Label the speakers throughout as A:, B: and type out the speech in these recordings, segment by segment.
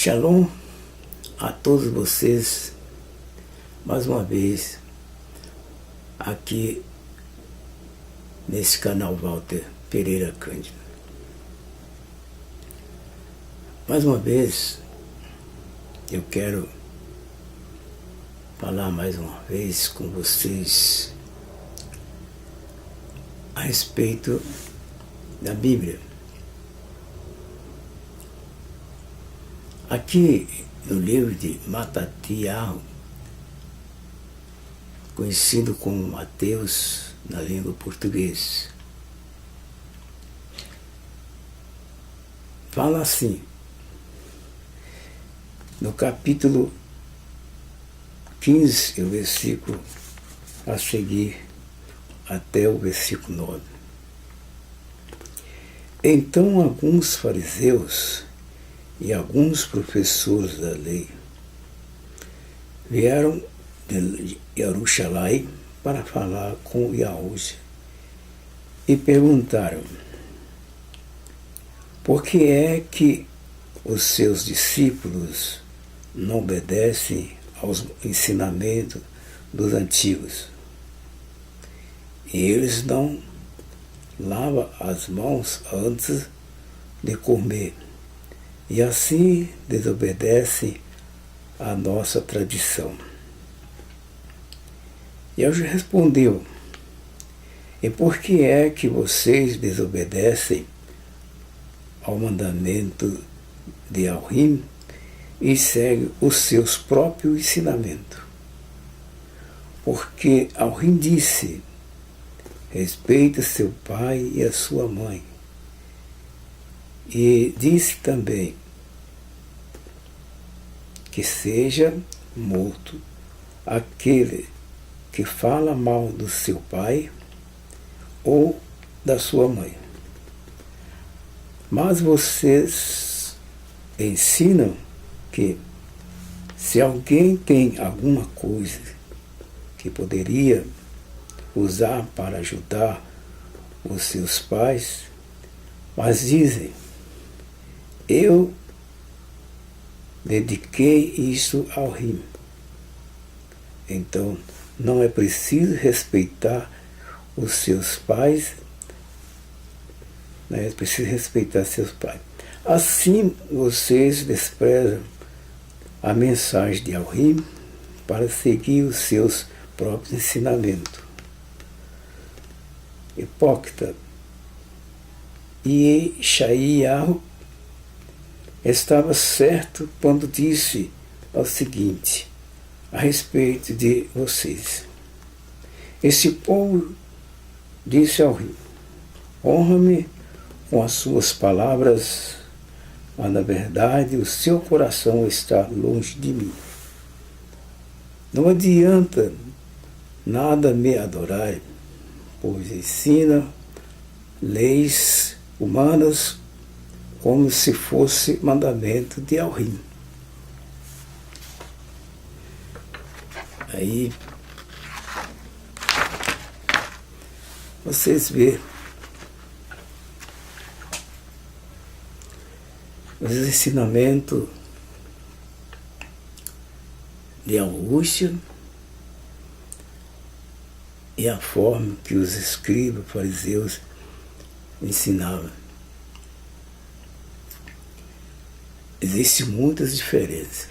A: Shalom a todos vocês, mais uma vez, aqui nesse canal Walter Pereira Cândido. Mais uma vez, eu quero falar mais uma vez com vocês a respeito da Bíblia. Aqui no livro de Matatiahu, conhecido como Mateus na língua portuguesa, fala assim, no capítulo 15, o versículo a seguir até o versículo 9. Então alguns fariseus e alguns professores da lei vieram de Jerusalém para falar com Yahushua e perguntaram: por que é que os seus discípulos não obedecem aos ensinamentos dos antigos? E eles não lavam as mãos antes de comer, e assim desobedecem à nossa tradição. E eu respondeu: e por que é que vocês desobedecem ao mandamento de Elohim e seguem os seus próprios ensinamentos? Porque Elohim disse: respeita seu pai e a sua mãe. E disse também que seja morto aquele que fala mal do seu pai ou da sua mãe. Mas vocês ensinam que se alguém tem alguma coisa que poderia usar para ajudar os seus pais, mas dizem: eu dediquei isso ao Elohim. Então, não é preciso respeitar os seus pais, é preciso respeitar seus pais. Assim, vocês desprezam a mensagem de Elohim para seguir os seus próprios ensinamentos. Hipócrita. E Yeshayahu estava certo quando disse o seguinte a respeito de vocês: esse povo disse ao rio: honra-me com as suas palavras, mas na verdade o seu coração está longe de mim. Não adianta nada me adorar, pois ensina leis humanas como se fosse mandamento de Elohim. Aí vocês vê os ensinamentos de Yahushua e a forma que os escribas fariseus ensinavam. Existem muitas diferenças.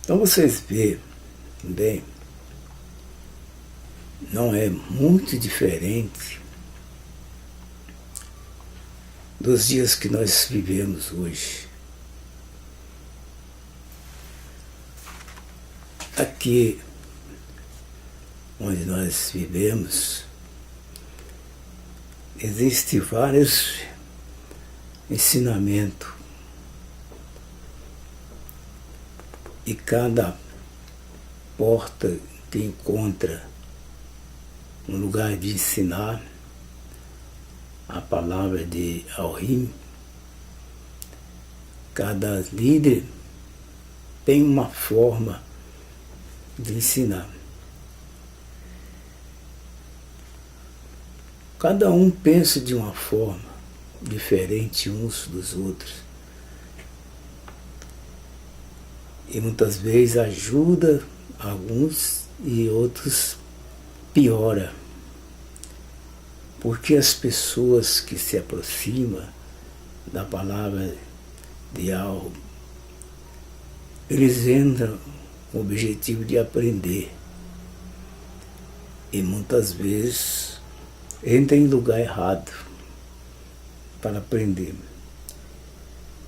A: Então vocês veem bem, não é muito diferente dos dias que nós vivemos hoje. Aqui onde nós vivemos, existem vários ensinamentos e cada porta que encontra um lugar de ensinar a palavra de Elohim, cada líder tem uma forma de ensinar. Cada um pensa de uma forma, diferentes uns dos outros. E muitas vezes ajuda alguns e outros piora. Porque as pessoas que se aproximam da palavra de algo, eles entram com o objetivo de aprender. E muitas vezes entram em lugar errado para aprender.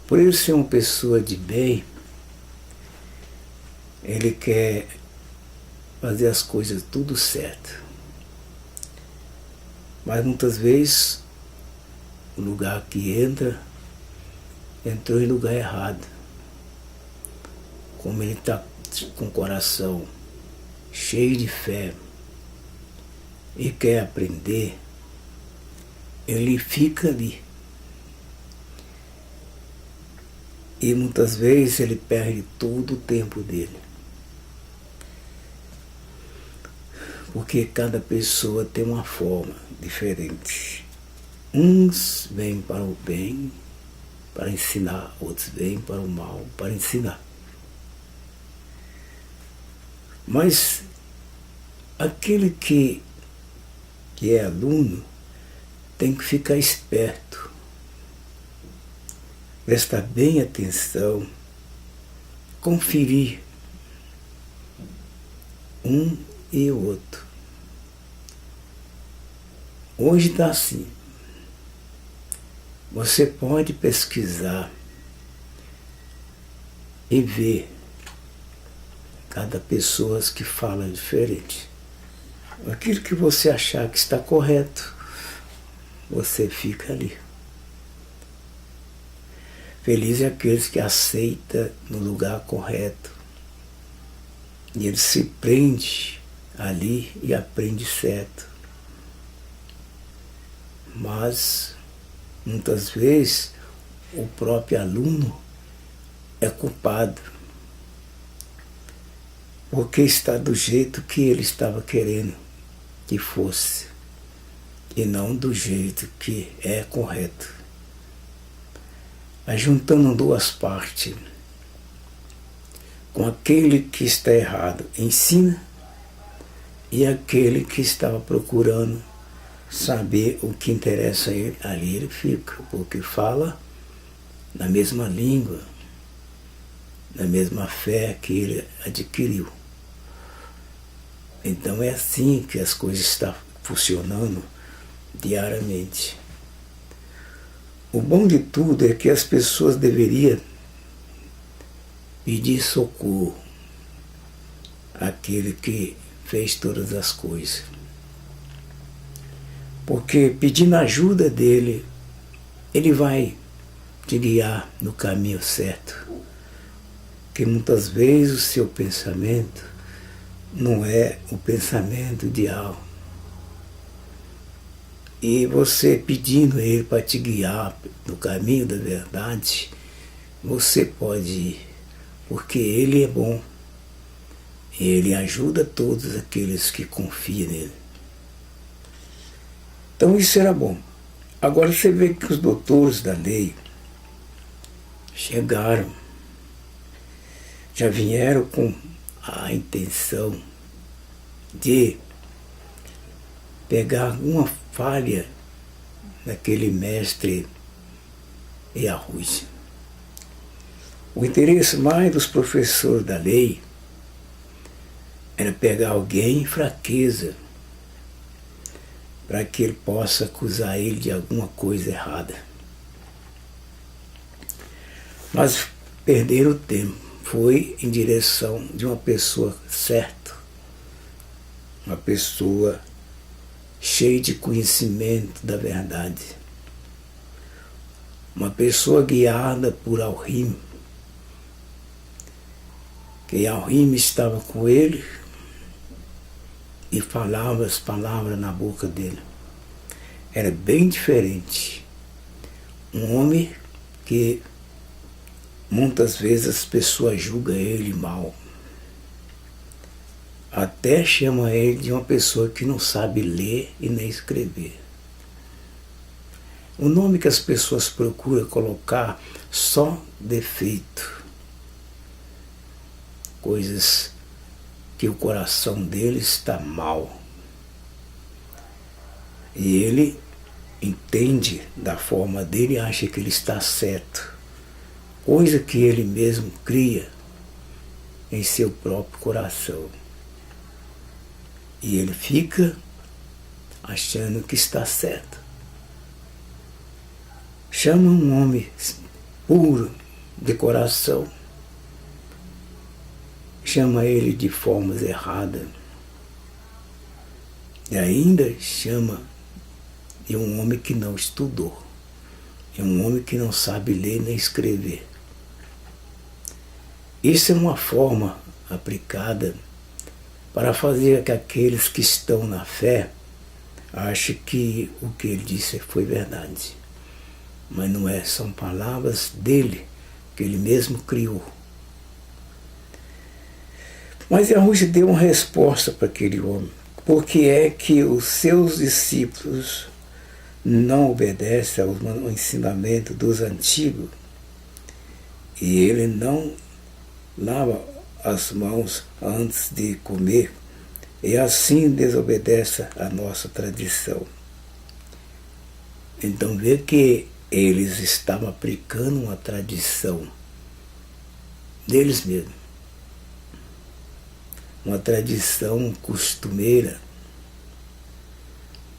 A: Por ele ser uma pessoa de bem, ele quer fazer as coisas tudo certo. Mas muitas vezes o lugar que entrou em lugar errado. Como ele está com o coração cheio de fé e quer aprender, ele fica ali. E muitas vezes ele perde todo o tempo dele. Porque cada pessoa tem uma forma diferente. Uns vêm para o bem, para ensinar, outros vêm para o mal, para ensinar. Mas aquele que é aluno tem que ficar esperto, prestar bem atenção, conferir um e o outro. Hoje está assim. Você pode pesquisar e ver cada pessoa que fala diferente. Aquilo que você achar que está correto, você fica ali. Feliz é aqueles que aceitam no lugar correto. E ele se prende ali e aprende certo. Mas, muitas vezes, o próprio aluno é culpado. Porque está do jeito que ele estava querendo que fosse. E não do jeito que é correto. Mas juntando duas partes, com aquele que está errado ensina e aquele que estava procurando saber o que interessa a ele, ali ele fica, porque fala na mesma língua, na mesma fé que ele adquiriu. Então é assim que as coisas estão funcionando diariamente. O bom de tudo é que as pessoas deveriam pedir socorro àquele que fez todas as coisas. Porque pedindo ajuda dele, ele vai te guiar no caminho certo. Porque muitas vezes o seu pensamento não é o pensamento ideal. E você pedindo a ele para te guiar no caminho da verdade, você pode ir, porque ele é bom. Ele ajuda todos aqueles que confiam nele. Então isso era bom. Agora você vê que os doutores da lei chegaram, já vieram com a intenção de pegar alguma falha daquele mestre Yahweh. O interesse mais dos professores da lei era pegar alguém em fraqueza, para que ele possa acusar ele de alguma coisa errada. Mas perderam o tempo. Foi em direção de uma pessoa certa, uma pessoa cheia de conhecimento da verdade, uma pessoa guiada por Alrim, que Alrim estava com ele e falava as palavras na boca dele. Era bem diferente. Um homem que muitas vezes as pessoas julgam ele mal. Até chama ele de uma pessoa que não sabe ler e nem escrever. O nome que as pessoas procuram colocar só defeito. Coisas que o coração dele está mal. E ele entende da forma dele e acha que ele está certo. Coisa que ele mesmo cria em seu próprio coração. E ele fica achando que está certo. Chama um homem puro de coração, chama ele de formas erradas, e ainda chama de um homem que não estudou, é um homem que não sabe ler nem escrever. Isso é uma forma aplicada para fazer que aqueles que estão na fé achem que o que ele disse foi verdade. Mas não é, são palavras dele, que ele mesmo criou. Mas Yahushua deu uma resposta para aquele homem. Por que é que os seus discípulos não obedecem ao ensinamento dos antigos? E ele não lava as mãos antes de comer, e assim desobedece a nossa tradição. Então vê que eles estavam aplicando uma tradição deles mesmos, uma tradição costumeira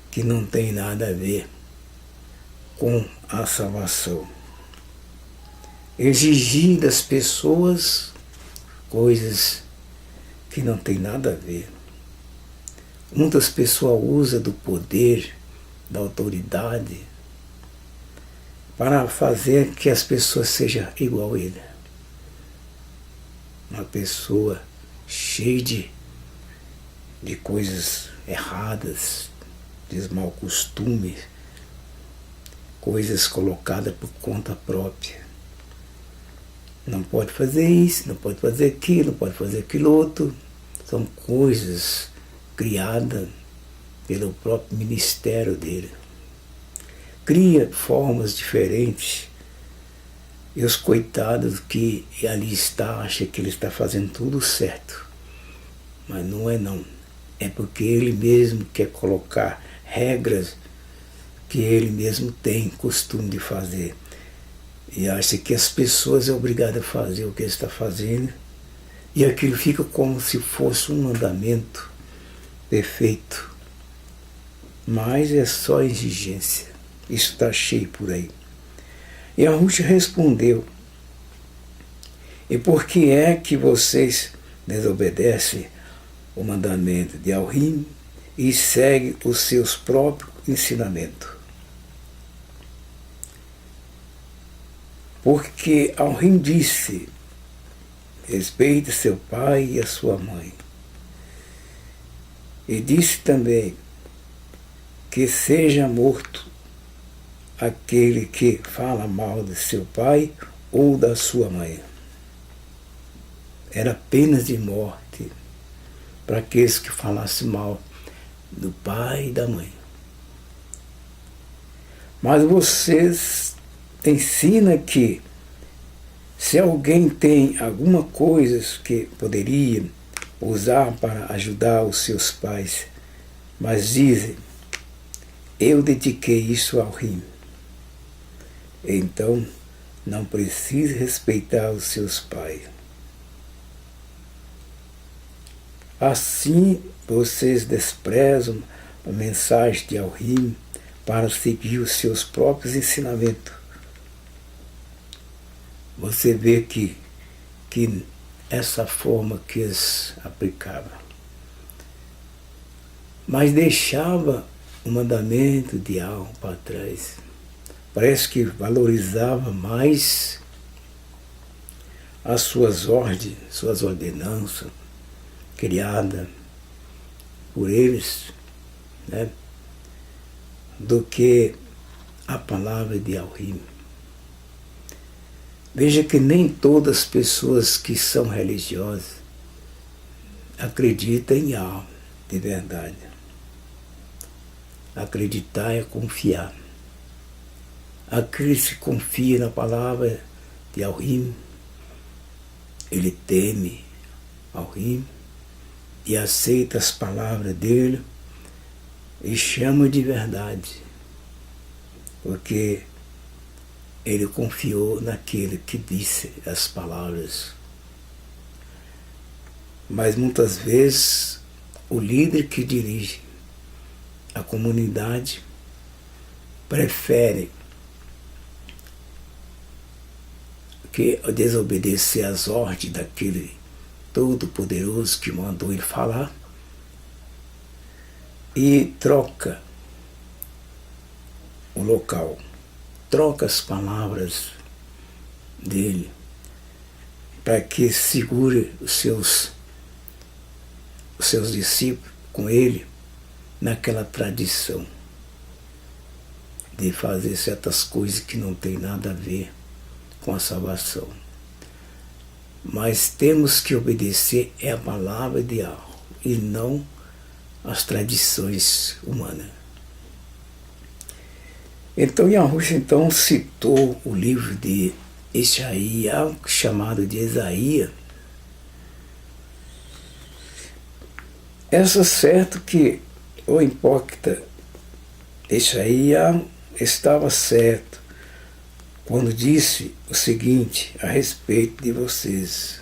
A: que não tem nada a ver com a salvação. Exigir das pessoas coisas que não tem nada a ver. Muitas pessoas usam do poder, da autoridade, para fazer que as pessoas sejam igual a ele. Uma pessoa cheia de coisas erradas, de mau costume, coisas colocadas por conta própria. Não pode fazer isso, não pode fazer aquilo, não pode fazer aquilo outro. São coisas criadas pelo próprio ministério dele. Cria formas diferentes. E os coitados que ali está, acham que ele está fazendo tudo certo. Mas não é não. É porque ele mesmo quer colocar regras que ele mesmo tem costume de fazer. E acha que as pessoas é obrigado a fazer o que ele está fazendo. E aquilo fica como se fosse um mandamento perfeito. Mas é só exigência. Isso está cheio por aí. E Yahushua respondeu: e por que é que vocês desobedecem o mandamento de Elohim e seguem os seus próprios ensinamentos? Porque Elohim disse: respeite seu pai e a sua mãe. E disse também que seja morto aquele que fala mal de seu pai ou da sua mãe. Era pena de morte para aqueles que falassem mal do pai e da mãe. Mas vocês ensinam que se alguém tem alguma coisa que poderia usar para ajudar os seus pais, mas dizem: eu dediquei isso ao Elohim, então não precisa respeitar os seus pais. Assim vocês desprezam a mensagem de Elohim para seguir os seus próprios ensinamentos. Você vê que essa forma que eles aplicavam. Mas deixava o mandamento de algo para trás. Parece que valorizava mais as suas ordens, suas ordenanças, criadas por eles, né, do que a palavra de Elohim. Veja que nem todas as pessoas que são religiosas acreditam em algo de verdade. Acreditar é confiar. Aquele que confia na palavra de Elohim, ele teme Elohim e aceita as palavras dele e chama de verdade, porque ele confiou naquele que disse as palavras. Mas muitas vezes o líder que dirige a comunidade prefere que desobedecer às ordens daquele Todo-Poderoso que mandou ele falar e troca o local, troca as palavras dele para que segure os seus discípulos com ele naquela tradição de fazer certas coisas que não tem nada a ver com a salvação. Mas temos que obedecer a palavra de Deus e não as tradições humanas. Então Yahushua citou o livro de Isaías, chamado de Isaías. É certo que o hipócrita Isaías estava certo quando disse o seguinte a respeito de vocês.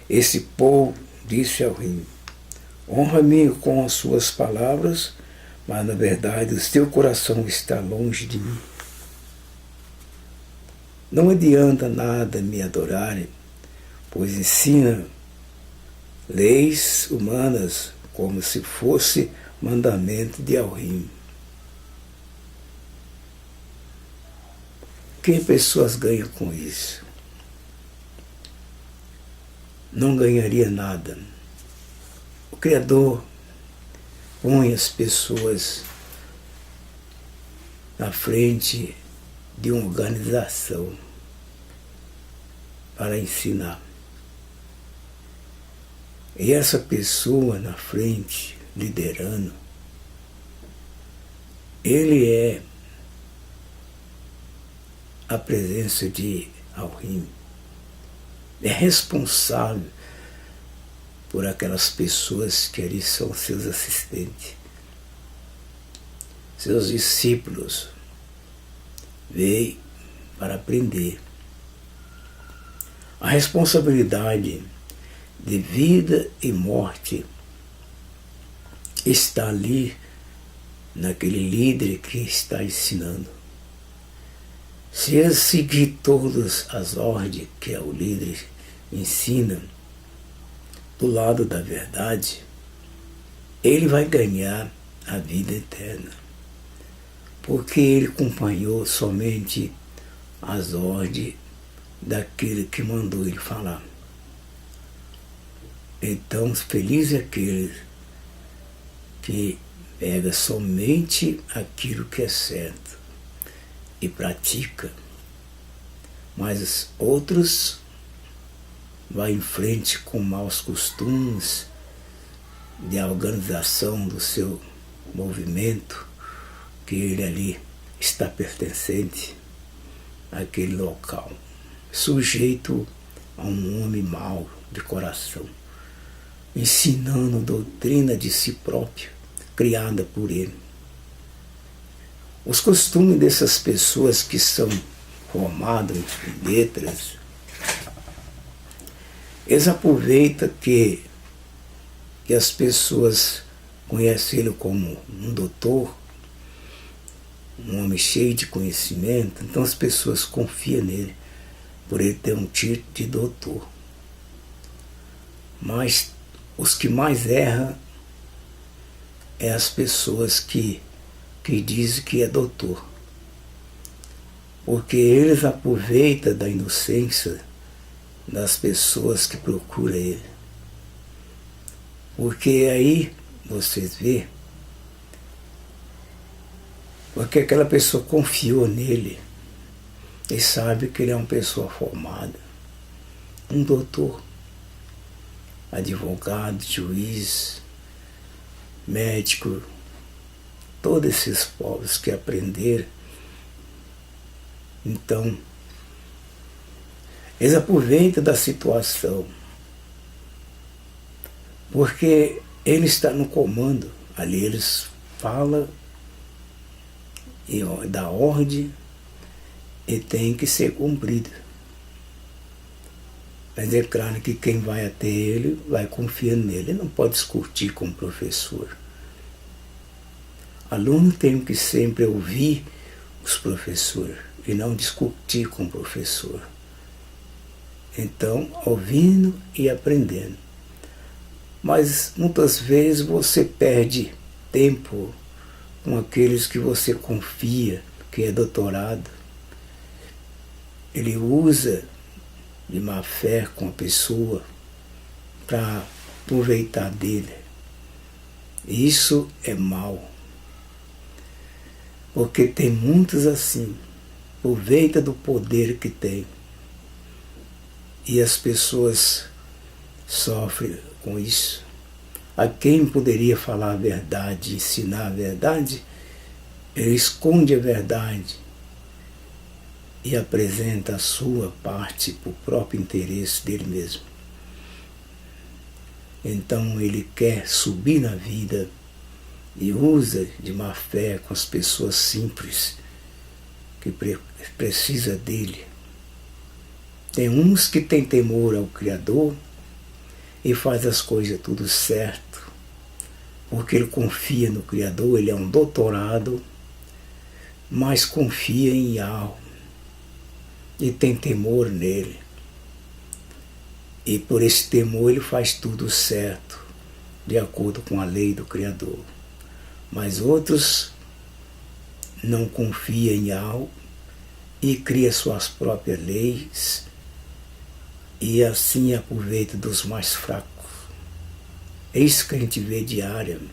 A: Esse povo disse ao rei: honra-me com as suas palavras, mas na verdade o seu coração está longe de mim. Não adianta nada me adorarem, pois ensina leis humanas como se fosse mandamento de Elohim. Que pessoas ganham com isso? Não ganharia nada. O Criador põe as pessoas na frente de uma organização para ensinar. E essa pessoa na frente, liderando, ele é a presença de Elohim. É responsável por aquelas pessoas que ali são seus assistentes. Seus discípulos veio para aprender. A responsabilidade de vida e morte está ali naquele líder que está ensinando. Se ele seguir todas as ordens que o líder ensina do lado da verdade, ele vai ganhar a vida eterna, porque ele acompanhou somente as ordens daquele que mandou ele falar. Então, feliz é aquele que pega somente aquilo que é certo e pratica, mas os outros vai em frente com maus costumes de organização do seu movimento, que ele ali está pertencente àquele local, sujeito a um homem mau de coração, ensinando doutrina de si próprio, criada por ele. Os costumes dessas pessoas que são formadas em letras, eles aproveitam que as pessoas conhecem ele como um doutor, um homem cheio de conhecimento, então as pessoas confiam nele por ele ter um título de doutor. Mas os que mais erram é as pessoas que dizem que é doutor, porque eles aproveitam da inocência das pessoas que procuram ele. Porque aí vocês vê, porque aquela pessoa confiou nele e sabe que ele é uma pessoa formada, um doutor, advogado, juiz, médico, todos esses povos que aprenderam Então, eles aproveitam da situação, porque ele está no comando. Ali eles falam e dá ordem e tem que ser cumprido. Mas é claro que quem vai até ele vai confiar nele. Ele não pode discutir com o professor. Aluno tem que sempre ouvir os professores e não discutir com o professor. Então, ouvindo e aprendendo. Mas muitas vezes você perde tempo com aqueles que você confia, que é doutorado. Ele usa de má fé com a pessoa para aproveitar dele. Isso é mal. Porque tem muitos assim, aproveita do poder que tem. E as pessoas sofrem com isso. A quem poderia falar a verdade, ensinar a verdade, ele esconde a verdade e apresenta a sua parte para o próprio interesse dele mesmo. Então ele quer subir na vida e usa de má fé com as pessoas simples que precisa dele. Tem uns que têm temor ao Criador e faz as coisas tudo certo, porque ele confia no Criador, ele é um doutorado, mas confia em Yahweh e tem temor nele. E por esse temor ele faz tudo certo, de acordo com a lei do Criador. Mas outros não confiam em Yahweh e criam suas próprias leis e assim aproveita dos mais fracos. É isso que a gente vê diariamente.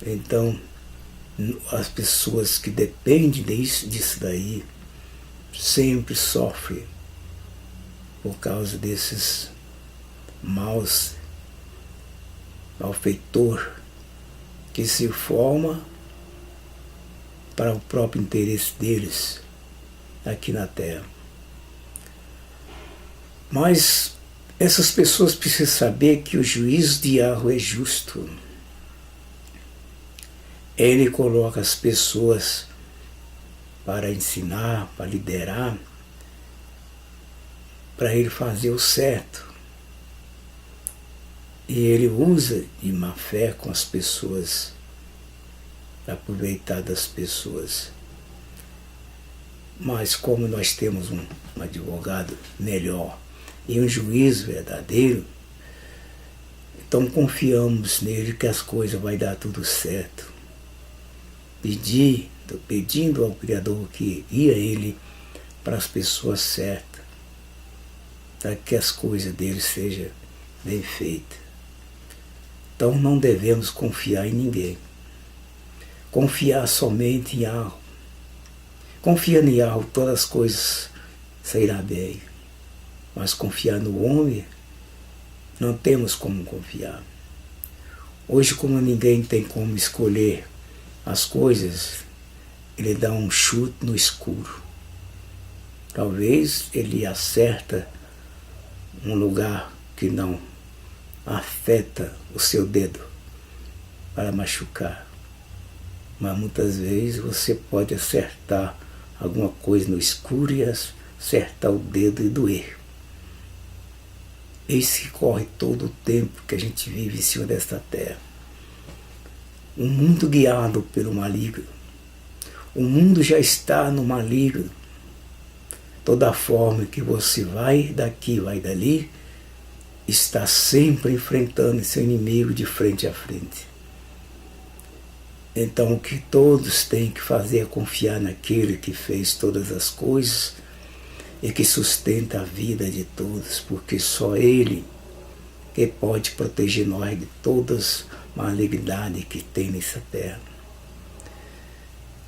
A: Então, as pessoas que dependem disso daí sempre sofrem por causa desses malfeitor que se forma para o próprio interesse deles aqui na Terra. Mas essas pessoas precisam saber que o juízo de Yahweh é justo. Ele coloca as pessoas para ensinar, para liderar, para ele fazer o certo. E ele usa de má fé com as pessoas, para aproveitar das pessoas. Mas como nós temos um advogado melhor e um juiz verdadeiro, então confiamos nele que as coisas vão dar tudo certo. Pedindo ao Criador que guia ele para as pessoas certas, para que as coisas dele sejam bem feitas. Então não devemos confiar em ninguém. Confiar somente em Yahweh. Confiando em Yahweh, todas as coisas sairão bem. Mas confiar no homem, não temos como confiar. Hoje, como ninguém tem como escolher as coisas, ele dá um chute no escuro. Talvez ele acerta um lugar que não afeta o seu dedo para machucar. Mas muitas vezes você pode acertar alguma coisa no escuro e acertar o dedo e doer. Eis que corre todo o tempo que a gente vive em cima desta terra. Um mundo guiado pelo maligno. O mundo já está no maligno. Toda forma que você vai daqui, vai dali, está sempre enfrentando seu inimigo de frente a frente. Então o que todos têm que fazer é confiar naquele que fez todas as coisas e que sustenta a vida de todos, porque só Ele que pode proteger nós de todas as malignidades que tem nessa terra.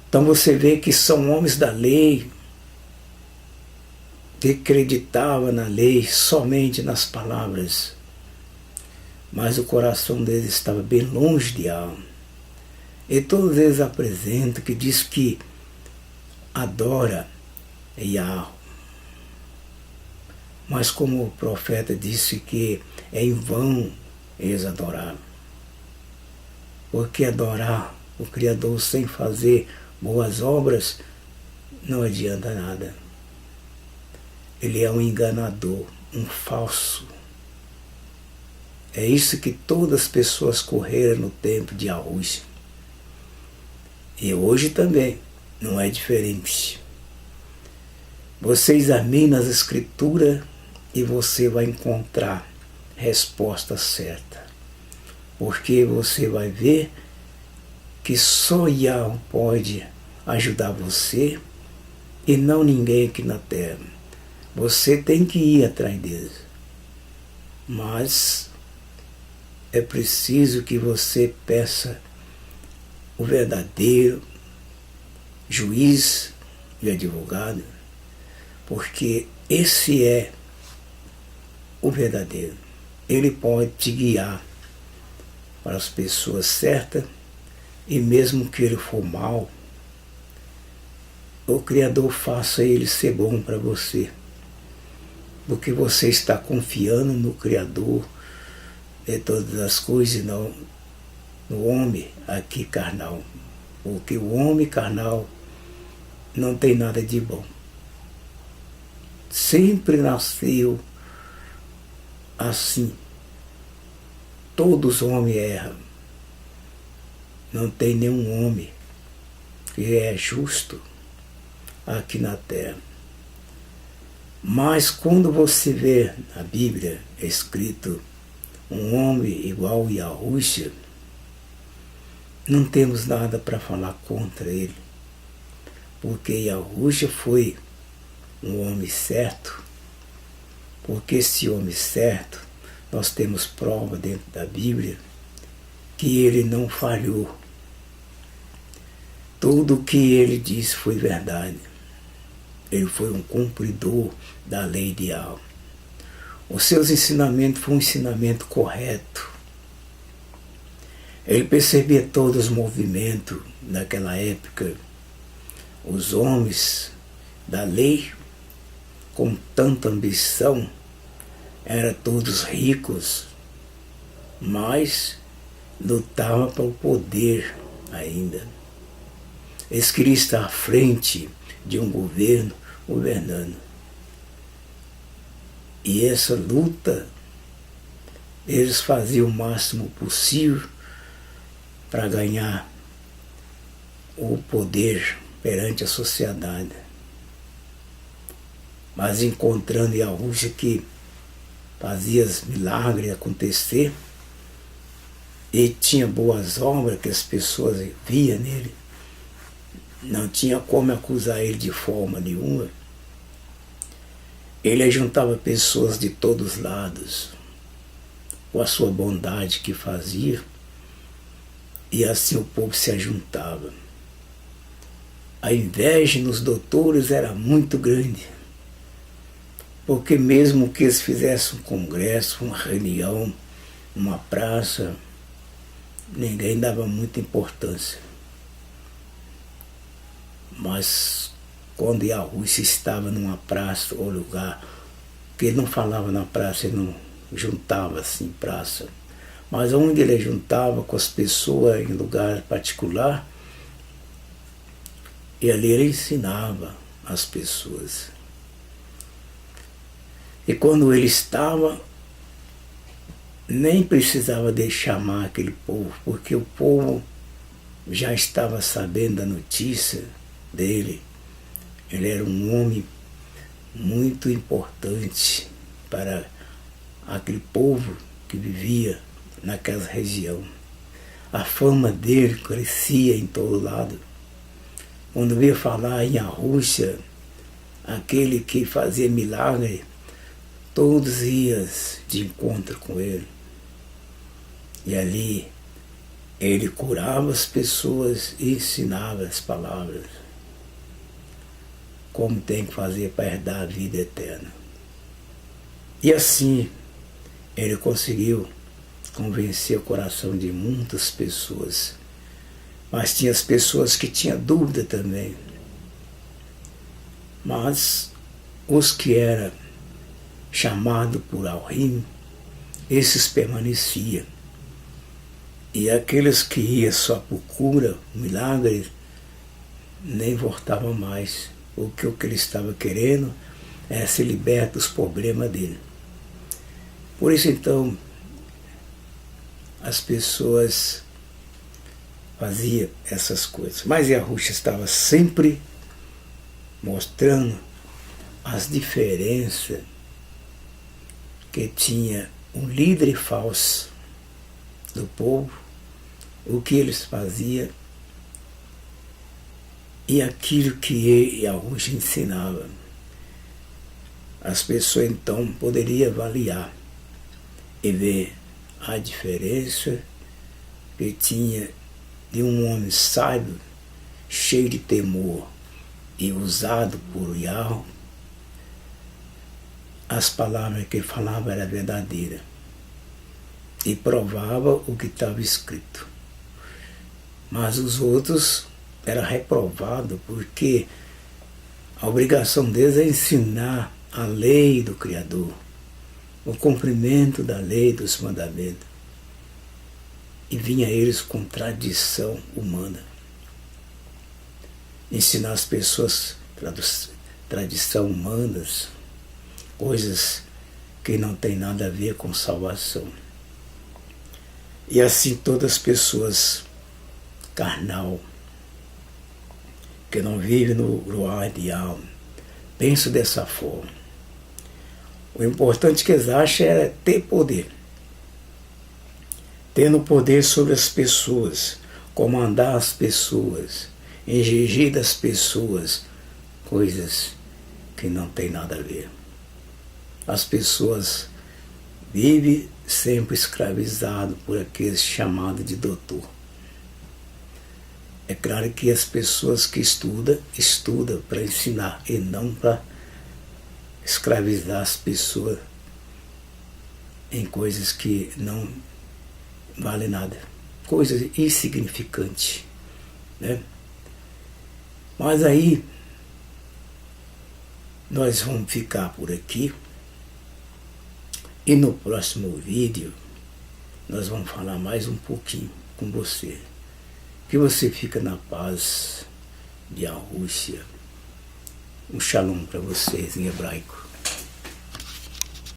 A: Então você vê que são homens da lei, que acreditavam na lei somente nas palavras, mas o coração deles estava bem longe de alma. E todos eles apresentam que diz que adora Yahweh. Mas como o profeta disse que é em vão eles adoraram. Porque adorar o Criador sem fazer boas obras não adianta nada. Ele é um enganador, um falso. É isso que todas as pessoas correram no tempo de Yahushua. E hoje também não é diferente. Você examina as escrituras e você vai encontrar resposta certa. Porque você vai ver que só Yahweh pode ajudar você e não ninguém aqui na terra. Você tem que ir atrás deles. Mas é preciso que você peça o verdadeiro juiz e advogado, porque esse é o verdadeiro. Ele pode te guiar para as pessoas certas, e mesmo que ele for mal, o Criador faça ele ser bom para você, porque você está confiando no Criador de todas as coisas e não no homem aqui carnal, porque o homem carnal não tem nada de bom. Sempre nasceu assim. Todos os homens erram. Não tem nenhum homem que é justo aqui na terra. Mas quando você vê na Bíblia escrito um homem igual a Yahushua, não temos nada para falar contra ele, porque Yahushua foi um homem certo, porque esse homem certo, nós temos prova dentro da Bíblia que ele não falhou. Tudo o que ele disse foi verdade. Ele foi um cumpridor da lei de Yahweh. Os seus ensinamentos foram um ensinamento correto. Ele percebia todos os movimentos naquela época. Os homens da lei, com tanta ambição, eram todos ricos, mas lutavam para o poder ainda. Eles queriam estar à frente de um governo governando. E essa luta, eles faziam o máximo possível para ganhar o poder perante a sociedade. Mas encontrando Yahushua que fazia os milagres acontecer, e tinha boas obras que as pessoas viam nele, não tinha como acusar ele de forma nenhuma. Ele juntava pessoas de todos os lados, com a sua bondade que fazia, e assim o povo se ajuntava. A inveja nos doutores era muito grande, porque mesmo que eles fizessem um congresso, uma reunião, uma praça, ninguém dava muita importância. Mas quando Yahushua estava numa praça ou lugar, que ele não falava na praça, ele não juntava assim praça, mas onde ele juntava com as pessoas em lugar particular, e ali ele ensinava as pessoas. E quando ele estava, nem precisava de chamar aquele povo, porque o povo já estava sabendo da notícia dele. Ele era um homem muito importante para aquele povo que vivia naquela região. A fama dele crescia em todo lado. Quando veio falar em Yahushua, aquele que fazia milagre, todos iam de encontro com ele. E ali ele curava as pessoas e ensinava as palavras, como tem que fazer para herdar a vida eterna. E assim ele conseguiu convencer o coração de muitas pessoas. Mas tinha as pessoas que tinham dúvida também. Mas os que eram chamados por Alrim, esses permaneciam. E aqueles que iam só por cura, milagres, nem voltavam mais. Porque o que ele estava querendo é se libertar dos problemas dele. Por isso, então, as pessoas faziam essas coisas. Mas Yahushua estava sempre mostrando as diferenças que tinha um líder falso do povo, o que eles faziam e aquilo que Yahushua ensinava. As pessoas então poderiam avaliar e ver a diferença que tinha de um homem sábio, cheio de temor e usado por Yahweh. As palavras que ele falava eram verdadeiras e provava o que estava escrito. Mas os outros eram reprovados porque a obrigação deles é ensinar a lei do Criador, o cumprimento da lei dos mandamentos. E vinha eles com tradição humana. Ensinar as pessoas tradição humanas, coisas que não tem nada a ver com salvação. E assim todas as pessoas carnal, que não vivem no Ruach de alma, pensam dessa forma. O importante que eles acham é ter poder. Tendo poder sobre as pessoas, comandar as pessoas, exigir das pessoas coisas que não tem nada a ver. As pessoas vivem sempre escravizadas por aqueles chamados de doutor. É claro que as pessoas que estudam para ensinar e não para escravizar as pessoas em coisas que não valem nada, coisas insignificantes, né? Mas aí nós vamos ficar por aqui e no próximo vídeo nós vamos falar mais um pouquinho com você. Que você fica na paz de Yahushua. Um shalom para vocês em hebraico.